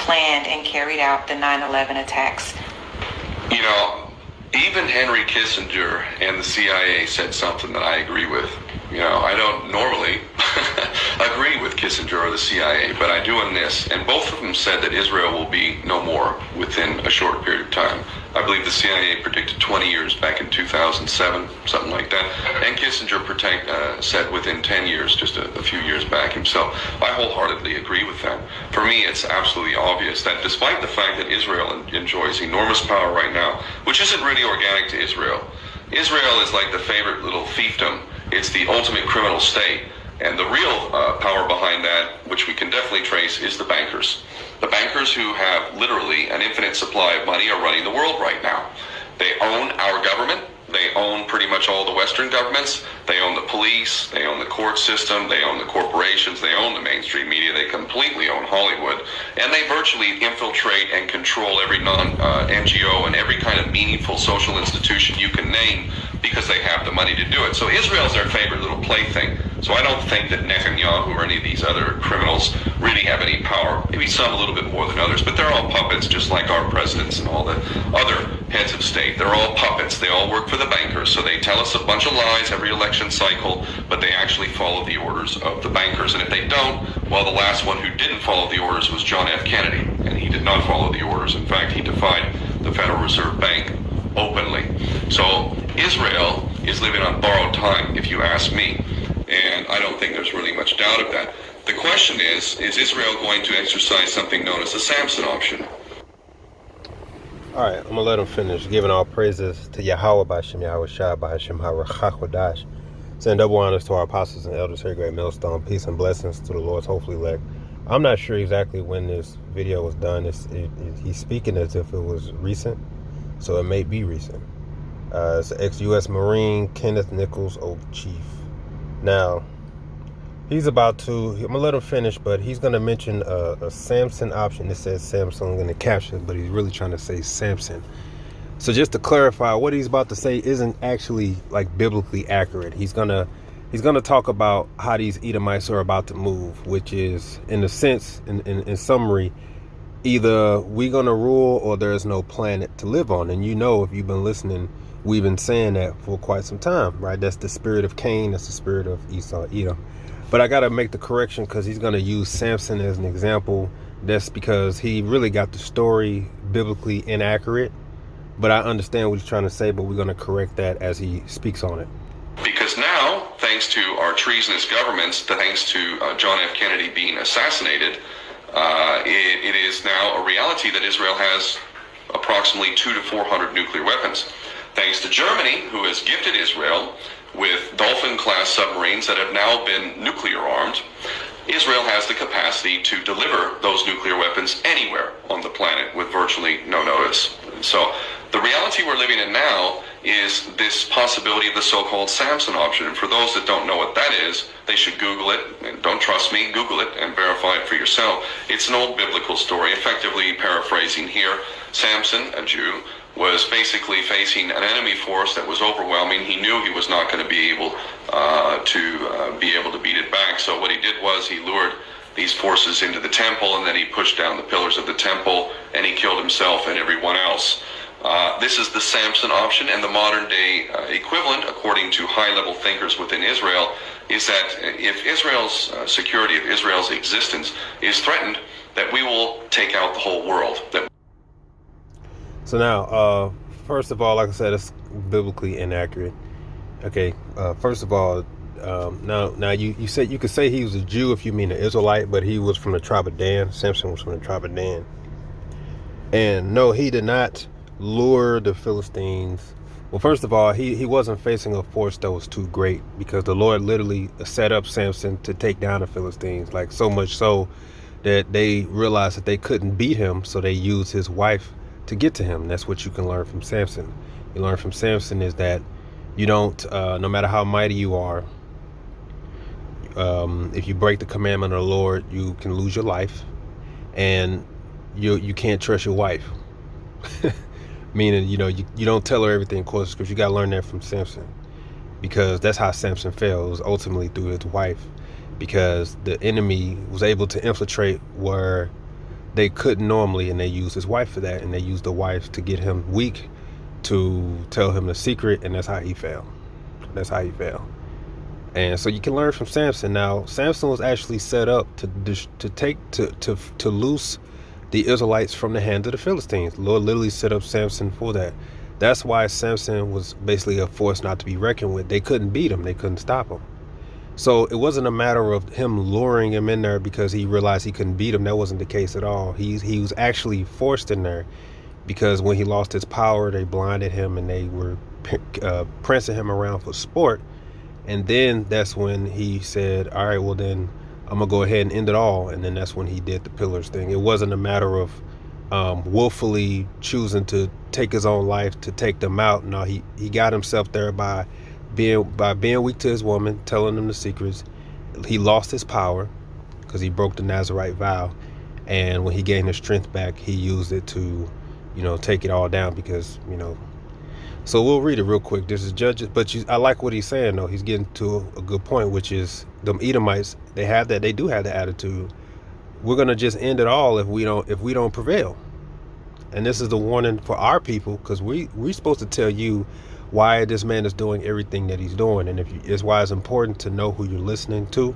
planned and carried out the 9/11 attacks. You know, even Henry Kissinger and the CIA said something that I agree with. You know, I don't normally agree with Kissinger or the CIA, but I do in this. And both of them said that Israel will be no more within a short period of time. I believe the CIA predicted 20 years back in 2007, something like that. And Kissinger said within 10 years, just a few years back himself. I wholeheartedly agree with that. For me, it's absolutely obvious that despite the fact that Israel enjoys enormous power right now, which isn't really organic to Israel, Israel is like the favorite little fiefdom. It's the ultimate criminal state. And the real power behind that, which we can definitely trace, is the bankers. The bankers who have literally an infinite supply of money are running the world right now. They own our government. They own pretty much all the Western governments. They own the police. They own the court system. They own the corporations. They own the mainstream media. They completely own Hollywood. And they virtually infiltrate and control every non-NGO and every kind of meaningful social institution you can name because they have the money to do it. So Israel's their favorite little plaything. So I don't think that Netanyahu or any of these other criminals really have any power. Maybe some a little bit more than others, but they're all puppets, just like our presidents and all the other heads of state. They're all puppets. They all work for the bankers. So they tell us a bunch of lies every election cycle, but they actually follow the orders of the bankers. And if they don't, well, the last one who didn't follow the orders was John F. Kennedy, and he did not follow the orders. In fact, he defied the Federal Reserve Bank openly. So Israel is living on borrowed time, if you ask me. And I don't think there's really much doubt of that. The question is Israel going to exercise something known as the Samson option? All right, I'm going to let him finish, giving all praises to Yahweh B'Shem, Yahweh Shai B'Shem, HaRachakodash. Saying double honors to our apostles and elders here, great millstone. Peace and blessings to the Lord's hopefully elect. I'm not sure exactly when this video was done. He's speaking as if it was recent, so it may be recent. It's the ex-U.S. Marine Kenneth Nichols, old chief. Now, he's about to, I'm going to let him finish, but he's going to mention a Samson option. It says Samson in the caption, but he's really trying to say Samson. So just to clarify, what he's about to say isn't actually like biblically accurate. He's going to talk about how these Edomites are about to move, which is, in a sense, in summary, either we're going to rule or there's no planet to live on. And you know, if you've been listening, we've been saying that for quite some time, right? That's the spirit of Cain. That's the spirit of Esau, Edom. But I got to make the correction because he's going to use Samson as an example. That's because he really got the story biblically inaccurate. But I understand what he's trying to say, but we're going to correct that as he speaks on it. Because now, thanks to our treasonous governments, thanks to John F. Kennedy being assassinated, it is now a reality that Israel has approximately 200 to 400 nuclear weapons. Thanks to Germany, who has gifted Israel with Dolphin-class submarines that have now been nuclear armed, Israel has the capacity to deliver those nuclear weapons anywhere on the planet with virtually no notice. So the reality we're living in now is this possibility of the so-called Samson option. And for those that don't know what that is, they should Google it. And don't trust me, Google it and verify it for yourself. It's an old biblical story, effectively paraphrasing here. Samson, a Jew, was basically facing an enemy force that was overwhelming. He knew he was not going to be able to beat it back. So what he did was he lured these forces into the temple, and then he pushed down the pillars of the temple, and he killed himself and everyone else. This is the Samson option, and the modern day equivalent, according to high-level thinkers within Israel, is that if Israel's security, if Israel's existence is threatened, that we will take out the whole world. So now, first of all, like I said, it's biblically inaccurate. Okay, first of all, now you said you could say he was a Jew if you mean an Israelite, but he was from the tribe of Dan. Samson was from the tribe of Dan. And no, he did not lure the Philistines. Well, first of all, he wasn't facing a force that was too great, because the Lord literally set up Samson to take down the Philistines, like so much so that they realized that they couldn't beat him, so they used his wife to get to him. That's what you can learn from Samson. You learn from Samson is that you don't, no matter how mighty you are, if you break the commandment of the Lord, you can lose your life, and you can't trust your wife. Meaning, you don't tell her everything, of course, because you got to learn that from Samson, because that's how Samson fell. It was ultimately through his wife, because the enemy was able to infiltrate where they couldn't normally, and they used his wife for that, and they used the wife to get him weak, to tell him the secret, and that's how he fell. That's how he fell. And so you can learn from Samson. Now, Samson was actually set up to loose the Israelites from the hands of the Philistines. The Lord literally set up Samson for that. That's why Samson was basically a force not to be reckoned with. They couldn't beat him. They couldn't stop him. So it wasn't a matter of him luring him in there because he realized he couldn't beat him. That wasn't the case at all. He was actually forced in there because when he lost his power, they blinded him and they were prancing him around for sport. And then that's when he said, all right, well then I'm gonna go ahead and end it all. And then that's when he did the pillars thing. It wasn't a matter of willfully choosing to take his own life to take them out. No, he got himself there by being weak to his woman, telling them the secrets. He lost his power because he broke the Nazirite vow. And when he gained his strength back, he used it to, take it all down because, So we'll read it real quick. This is Judges, but I like what he's saying though. He's getting to a good point, which is them Edomites. They do have the attitude. We're gonna just end it all if we don't prevail. And this is the warning for our people, because we're supposed to tell you why this man is doing everything that he's doing, and it's why it's important to know who you're listening to,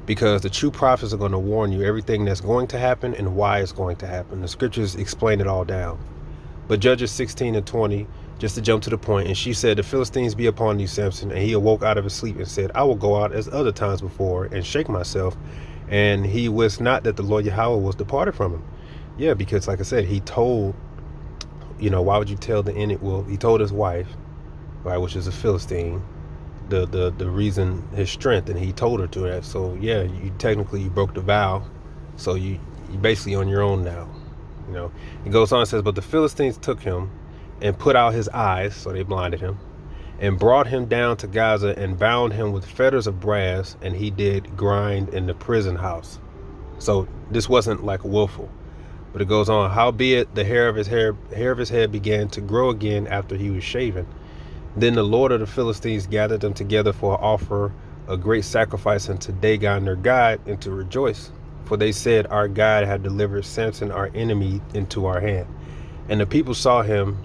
because the true prophets are going to warn you everything that's going to happen and why it's going to happen. The scriptures explain it all down. But Judges 16:20. Just to jump to the point, and she said, the Philistines be upon thee, Samson. And he awoke out of his sleep and said, I will go out as other times before and shake myself. And he wist not that the Lord Yahweh was departed from him. Yeah, because like I said, he told, why would you tell the enemy? Well, he told his wife, right, which is a Philistine, the reason, his strength, and he told her to that. So yeah, you broke the vow. So you basically on your own now. It goes on and says, but the Philistines took him and put out his eyes, so they blinded him, and brought him down to Gaza and bound him with fetters of brass, and he did grind in the prison house. So this wasn't like willful. But it goes on, howbeit the hair of his head began to grow again after he was shaven. Then the Lord of the Philistines gathered them together for offer a great sacrifice unto Dagon their God, and to rejoice. For they said, our God had delivered Samson our enemy into our hand. And the people saw him,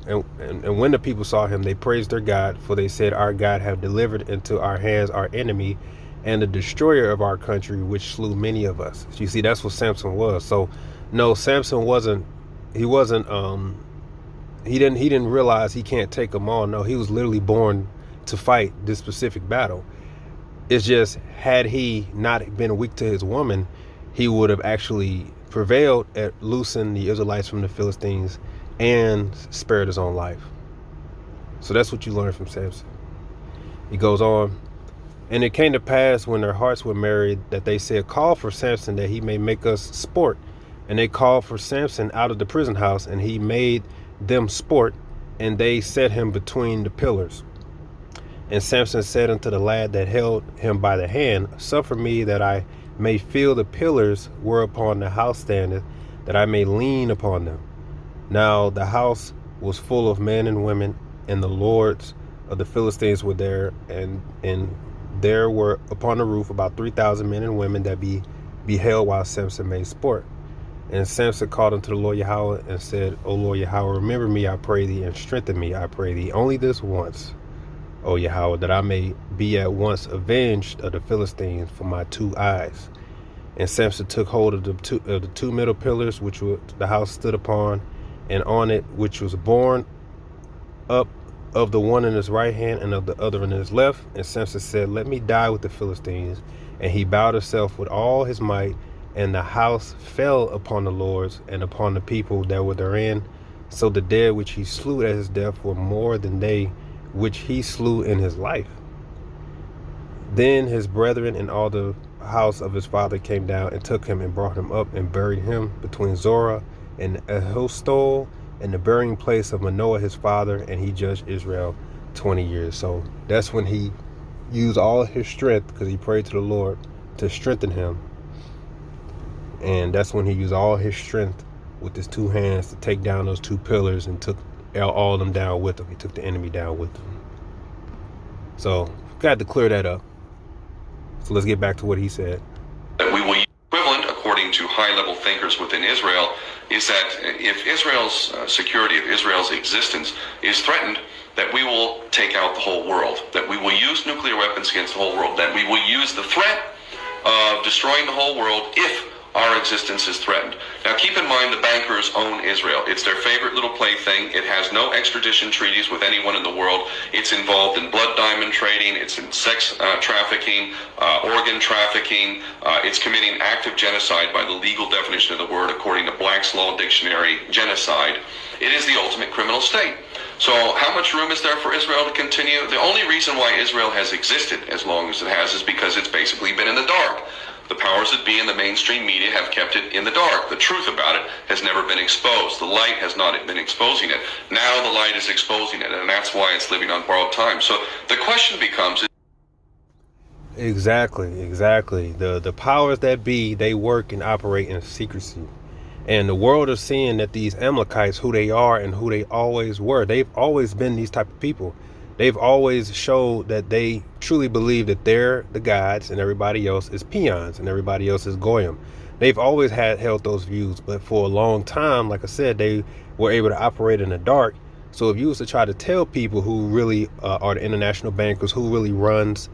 and when the people saw him, they praised their God, for they said, our God have delivered into our hands our enemy, and the destroyer of our country, which slew many of us. So you see, that's what Samson was. So no, Samson he didn't realize he can't take them all. No, he was literally born to fight this specific battle. It's just, had he not been weak to his woman, he would have actually prevailed at loosing the Israelites from the Philistines and spared his own life. So that's what you learn from Samson. He goes on, and it came to pass when their hearts were married that they said, call for Samson that he may make us sport. And they called for Samson out of the prison house, and he made them sport, and they set him between the pillars. And Samson said unto the lad that held him by the hand, suffer me that I may feel the pillars whereupon the house standeth, that I may lean upon them. Now the house was full of men and women, and the lords of the Philistines were there, and there were upon the roof about 3,000 men and women that beheld while Samson made sport. And Samson called unto the Lord Yahweh and said, O Lord Yahweh, remember me, I pray thee, and strengthen me, I pray thee, only this once, O Yahweh, that I may be at once avenged of the Philistines for my 2 eyes. And Samson took hold of the two middle pillars which the house stood upon, and on it which was borne up of the one in his right hand and of the other in his left. And Samson said, let me die with the Philistines. And he bowed himself with all his might, and the house fell upon the lords and upon the people that were therein. So the dead which he slew at his death were more than they which he slew in his life. Then his brethren and all the house of his father came down and took him and brought him up and buried him between Zorah and Ehostol, in the burying place of Manoah his father, and he judged Israel 20 years. So that's when he used all his strength, because he prayed to the Lord to strengthen him. And that's when he used all his strength with his 2 hands to take down those 2 pillars and took all of them down with him. He took the enemy down with him. So got to clear that up. So let's get back to what he said. That we will use equivalent according to high-level thinkers within Israel, is that if Israel's security, if Israel's existence is threatened, that we will take out the whole world, that we will use nuclear weapons against the whole world, that we will use the threat of destroying the whole world if our existence is threatened. Now keep in mind the bankers own Israel. It's their favorite little plaything. It has no extradition treaties with anyone in the world. It's involved in blood diamond trading. It's in sex trafficking, organ trafficking. It's committing active genocide by the legal definition of the word according to Black's Law Dictionary, genocide. It is the ultimate criminal state. So how much room is there for Israel to continue? The only reason why Israel has existed as long as it has is because it's basically been in the dark. The powers that be in the mainstream media have kept it in the dark. The truth about it has never been exposed. The light has not been exposing it. Now the light is exposing it, and that's why it's living on borrowed time. So the question becomes... Exactly. The powers that be, they work and operate in secrecy. And the world is seeing that these Amalekites, who they are and who they always were, they've always been these type of people. They've always showed that they truly believe that they're the gods and everybody else is peons and everybody else is goyim. They've always held those views, but for a long time, like I said, they were able to operate in the dark. So if you was to try to tell people who really are the international bankers, who really runs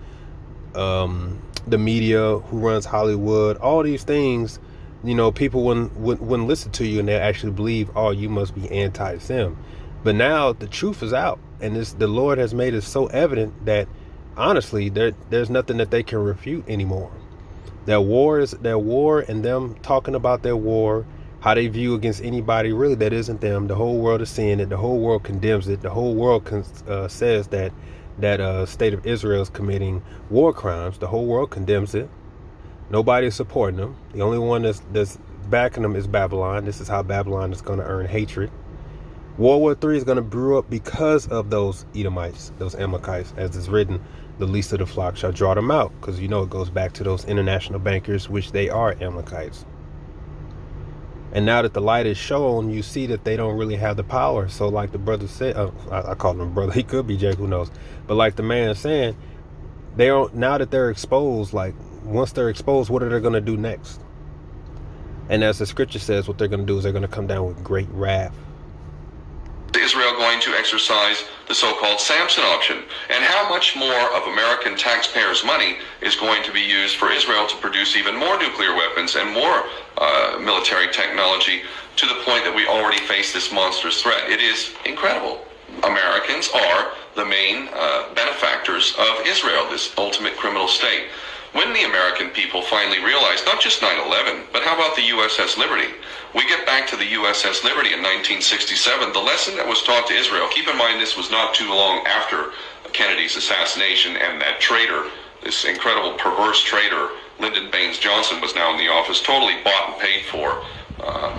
the media, who runs Hollywood, all these things, you know, people wouldn't listen to you, and they actually believe, oh, you must be anti-Sem. But now the truth is out, and the Lord has made it so evident that honestly, there's nothing that they can refute anymore. Their war and them talking about their war, how they view against anybody really that isn't them. The whole world is seeing it. The whole world condemns it. The whole world says that state of Israel is committing war crimes. The whole world condemns it. Nobody is supporting them. The only one that's backing them is Babylon. This is how Babylon is going to earn hatred. World War III is going to brew up because of those Edomites, those Amalekites, as is written, the least of the flock shall draw them out, because you know it goes back to those international bankers, which they are Amalekites. And now that the light is shown, you see that they don't really have the power. So like the brother said, I call him brother, he could be Jake, who knows. But like the man is saying, they don't, now that they're exposed, like once they're exposed, what are they going to do next? And as the scripture says, what they're going to do is they're going to come down with great wrath. Israel going to exercise the so-called Samson option, and how much more of American taxpayers' money is going to be used for Israel to produce even more nuclear weapons and more military technology, to the point that we already face this monstrous threat. It is incredible. Americans are the main benefactors of Israel, this ultimate criminal state. When the American people finally realized not just 9/11, but how about the USS Liberty? We get back to the USS Liberty in 1967. The lesson that was taught to Israel, keep in mind this was not too long after Kennedy's assassination, and that traitor, this incredible perverse traitor, Lyndon Baines Johnson, was now in the office, totally bought and paid for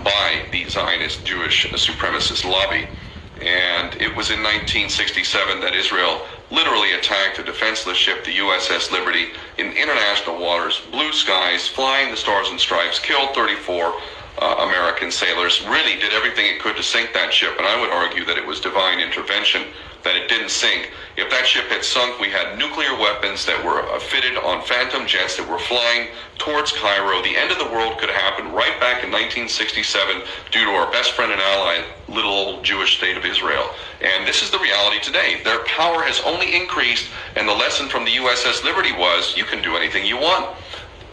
by the Zionist Jewish supremacist lobby. And it was in 1967 that Israel literally attacked a defenseless ship, the USS Liberty, in international waters, blue skies, flying the stars and stripes, killed 34 American sailors, really did everything it could to sink that ship. And I would argue that it was divine intervention that it didn't sink. If that ship had sunk, we had nuclear weapons that were fitted on phantom jets that were flying towards Cairo. The end of the world could have happened right back in 1967 due to our best friend and ally, little old Jewish state of Israel. And this is the reality today. Their power has only increased, and the lesson from the USS Liberty was, you can do anything you want.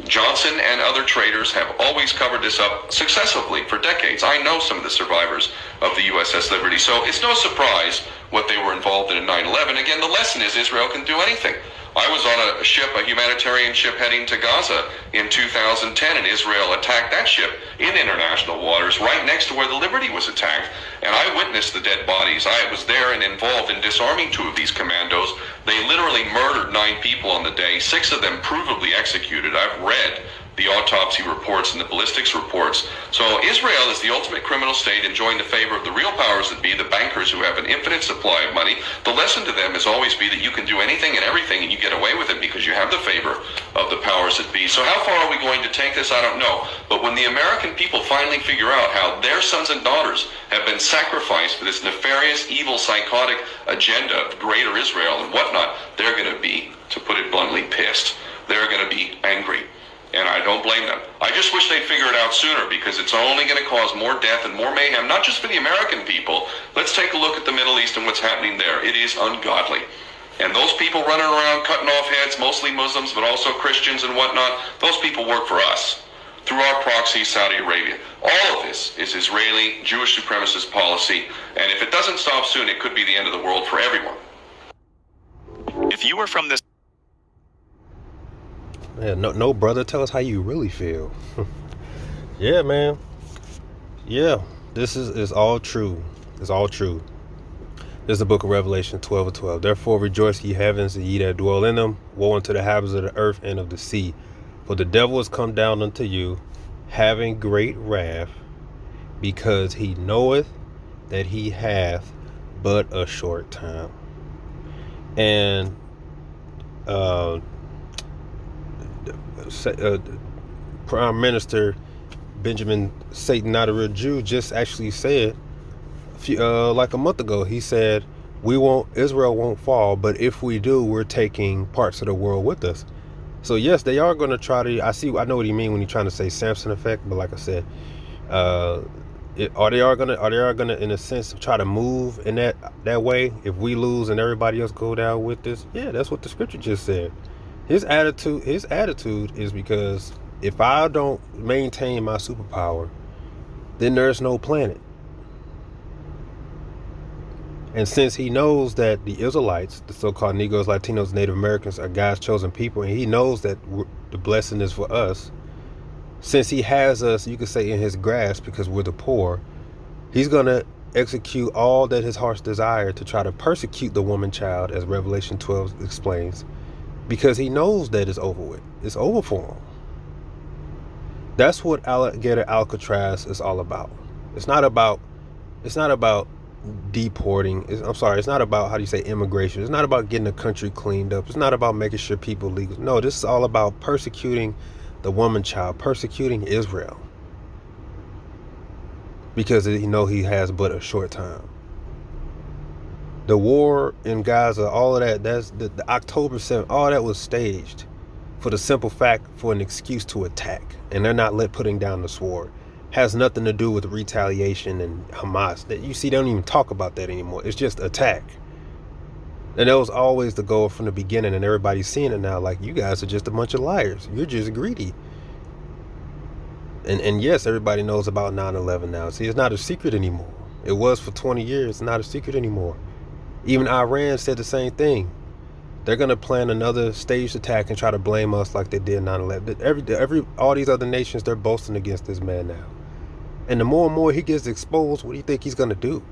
Johnson and other traitors have always covered this up successfully for decades. I know some of the survivors of the USS Liberty, so it's no surprise what they were involved in 9/11. Again, the lesson is Israel can do anything. I was on a ship, a humanitarian ship heading to Gaza in 2010, and Israel attacked that ship in international waters right next to where the Liberty was attacked. And I witnessed the dead bodies. I was there and involved in disarming 2 of these commandos. They literally murdered 9 people on the day, 6 of them provably executed. I've read the autopsy reports and the ballistics reports. So Israel is the ultimate criminal state, enjoying the favor of the real powers that be, the bankers who have an infinite supply of money. The lesson to them is always be that you can do anything and everything and you get away with it because you have the favor of the powers that be. So how far are we going to take this? I don't know. But when the American people finally figure out how their sons and daughters have been sacrificed for this nefarious, evil, psychotic agenda of greater Israel and whatnot, they're going to be, to put it bluntly, pissed. They're going to be angry. And I don't blame them. I just wish they'd figure it out sooner, because it's only going to cause more death and more mayhem, not just for the American people. Let's take a look at the Middle East and what's happening there. It is ungodly. And those people running around cutting off heads, mostly Muslims, but also Christians and whatnot, those people work for us through our proxy, Saudi Arabia. All of this is Israeli Jewish supremacist policy. And if it doesn't stop soon, it could be the end of the world for everyone. If you were from this Yeah, no, brother, tell us how you really feel. Yeah, man. Yeah, this is all true. It's all true. This is the book of Revelation 12:12. Therefore rejoice, ye heavens, and ye that dwell in them. Woe unto the habitants of the earth and of the sea. For the devil is come down unto you, having great wrath, because he knoweth that he hath but a short time. And Prime Minister Benjamin Satan, not a real Jew, just actually said like a month ago, he said, Israel won't fall, but if we do, we're taking parts of the world with us. So yes, they are going to try to, I know what you mean when you're trying to say Samson effect, but like I said, are they gonna in a sense try to move in that way if we lose and everybody else go down with this? Yeah, that's what the scripture just said. His attitude is, because if I don't maintain my superpower, then there's no planet. And since he knows that the Israelites, the so-called Negroes, Latinos, Native Americans, are God's chosen people, and he knows that the blessing is for us, since he has us, you could say, in his grasp, because we're the poor, he's going to execute all that his heart's desire to try to persecute the woman child, as Revelation 12 explains, because he knows that it's over with. It's over for him. That's what Alligator Alcatraz is all about. It's not about deporting. It's not about, immigration. It's not about getting the country cleaned up. It's not about making sure people legal. No, this is all about persecuting the woman child, persecuting Israel, because he he has but a short time. The war in Gaza, all of that, that's the October 7th, all that was staged for the simple fact, for an excuse to attack. And they're not putting down the sword. Has nothing to do with retaliation and Hamas. That you see, they don't even talk about that anymore. It's just attack. And that was always the goal from the beginning, and everybody's seeing it now. Like, you guys are just a bunch of liars. You're just greedy. And yes, everybody knows about 9/11 now. See, it's not a secret anymore. It was for 20 years. It's not a secret anymore. Even Iran said the same thing. They're going to plan another staged attack and try to blame us like they did 9/11. All these other nations, they're boasting against this man now. And the more and more he gets exposed, what do you think he's going to do?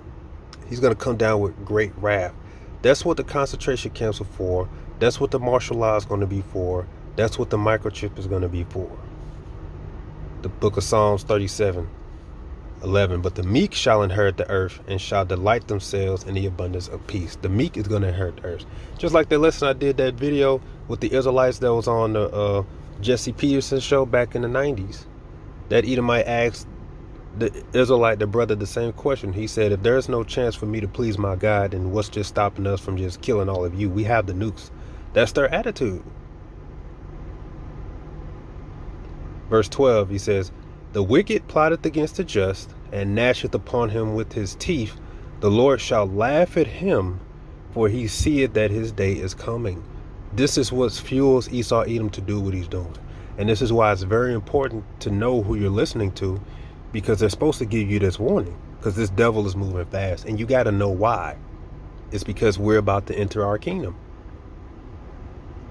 He's going to come down with great wrath. That's what the concentration camps are for. That's what the martial law is going to be for. That's what the microchip is going to be for. The book of Psalms 37:11. But the meek shall inherit the earth and shall delight themselves in the abundance of peace. The meek is going to inherit the earth. Just like that lesson I did, that video with the Israelites that was on the Jesse Peterson show back in the 90s. That Edomite asked the Israelite, the brother, the same question. He said, if there's no chance for me to please my God, then what's just stopping us from just killing all of you? We have the nukes. That's their attitude. Verse 12, he says, the wicked plotteth against the just, and gnasheth upon him with his teeth. The Lord shall laugh at him, for he seeth that his day is coming. This is what fuels Esau Edom to do what he's doing. And this is why it's very important to know who you're listening to, because they're supposed to give you this warning, because this devil is moving fast, and you got to know why. It's because we're about to enter our kingdom.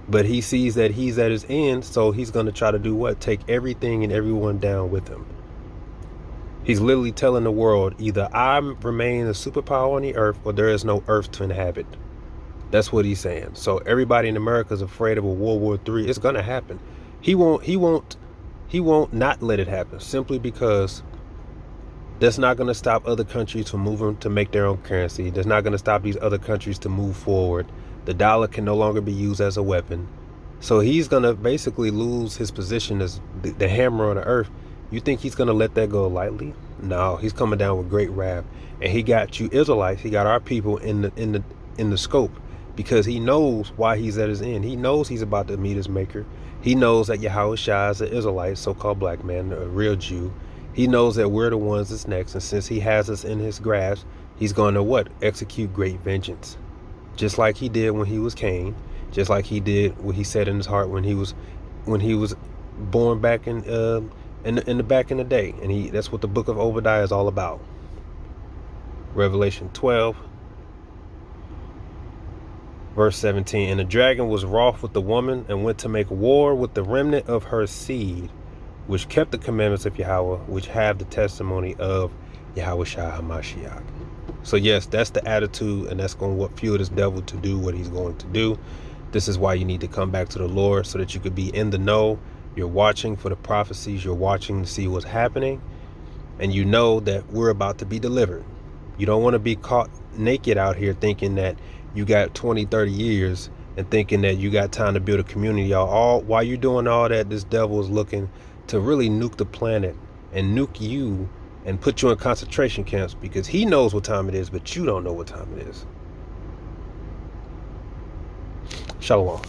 But he sees that he's at his end, so he's going to try to do what? Take everything and everyone down with him. He's literally telling the world, either I remain a superpower on the earth, or there is no earth to inhabit. That's what he's saying. So everybody in America is afraid of a World War III. It's going to happen. He won't not let it happen, simply because that's not going to stop other countries from moving to make their own currency. That's not going to stop these other countries to move forward. The dollar can no longer be used as a weapon. So he's going to basically lose his position as the hammer on the earth. You think he's going to let that go lightly? No, he's coming down with great wrath. And he got you Israelites, he got our people in the scope. because he knows why he's at his end. He knows he's about to meet his maker. He knows that Yahushua is an Israelite, so-called black man, a real Jew. He knows that we're the ones that's next, and since he has us in his grasp, he's going to what? Execute great vengeance. Just like he did when he was Cain, just like he did what he said in his heart when he was born back in the back in the day. And that's what the book of Obadiah is all about. Revelation 12, verse 17. And the dragon was wroth with the woman and went to make war with the remnant of her seed, which kept the commandments of Yahweh, which have the testimony of Yahushua HaMashiach. So yes, that's the attitude, and that's going to fuel this devil to do what he's going to do. This is why you need to come back to the Lord, so that you could be in the know. You're watching for the prophecies. You're watching to see what's happening. And you know that we're about to be delivered. You don't want to be caught naked out here thinking that you got 20, 30 years and thinking that you got time to build a community. All while you're doing all that, this devil is looking to really nuke the planet and nuke you and put you in concentration camps, because he knows what time it is, but you don't know what time it is. Shalom.